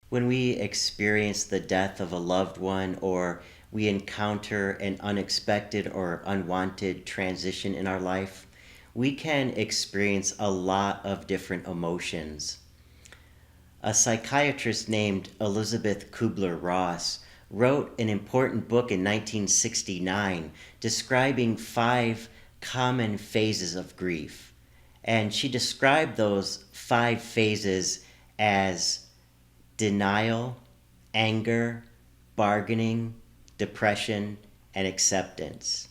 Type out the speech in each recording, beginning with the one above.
When we experience the death of a loved one or we encounter an unexpected or unwanted transition in our life, we can experience a lot of different emotions. A psychiatrist named Elizabeth Kubler-Ross wrote an important book in 1969 describing 5 common phases of grief. And she described those 5 phases as denial, anger, bargaining, depression, and acceptance.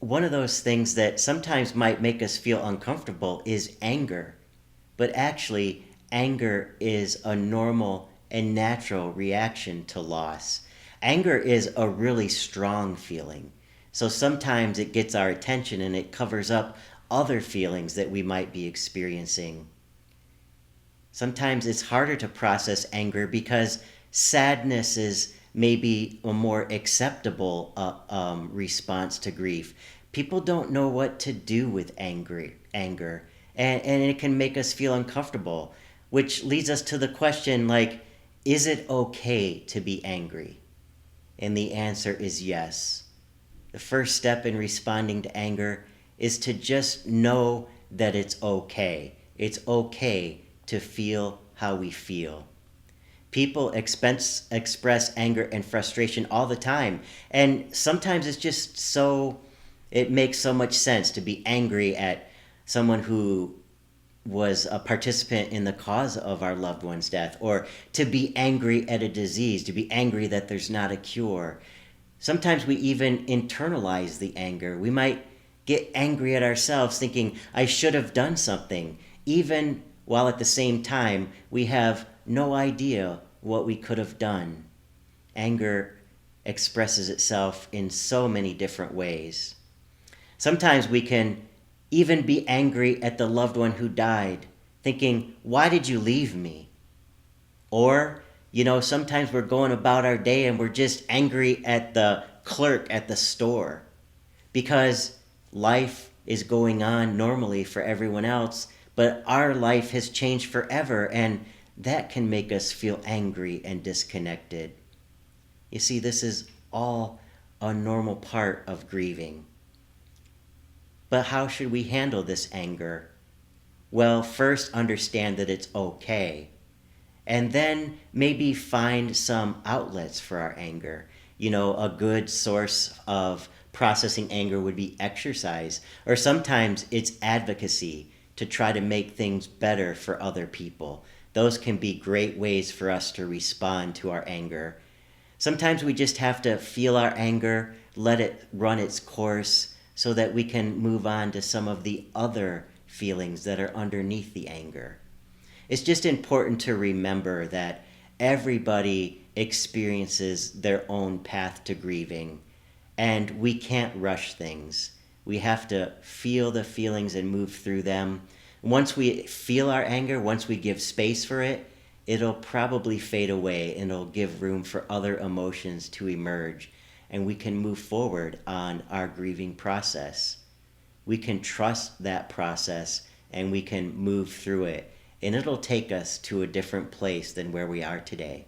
One of those things that sometimes might make us feel uncomfortable is anger. But actually, anger is a normal and natural reaction to loss. Anger is a really strong feeling. So sometimes it gets our attention and it covers up other feelings that we might be experiencing. Sometimes it's harder to process anger because sadness is maybe a more acceptable response to grief. People don't know what to do with anger, and it can make us feel uncomfortable, which leads us to the question like, is it okay to be angry? And the answer is yes. The first step in responding to anger is to just know that it's okay. It's okay to feel how we feel. People express anger and frustration all the time, and sometimes it's just so, it makes so much sense to be angry at someone who was a participant in the cause of our loved one's death, or to be angry at a disease, to be angry that there's not a cure. Sometimes we even internalize the anger. We might get angry at ourselves thinking, I should have done something, even while at the same time we have no idea what we could have done. Anger expresses itself in so many different ways. Sometimes we can even be angry at the loved one who died, thinking, why did you leave me? Or, sometimes we're going about our day and we're just angry at the clerk at the store because life is going on normally for everyone else, but our life has changed forever, and that can make us feel angry and disconnected. You see, this is all a normal part of grieving. But how should we handle this anger? Well, first understand that it's okay. And then maybe find some outlets for our anger. A good source of processing anger would be exercise, or sometimes it's advocacy to try to make things better for other people. Those can be great ways for us to respond to our anger. Sometimes we just have to feel our anger, let it run its course, so that we can move on to some of the other feelings that are underneath the anger. It's just important to remember that everybody experiences their own path to grieving, and we can't rush things. We have to feel the feelings and move through them. Once we feel our anger, once we give space for it, it'll probably fade away and it'll give room for other emotions to emerge, and we can move forward on our grieving process. We can trust that process and we can move through it, and it'll take us to a different place than where we are today.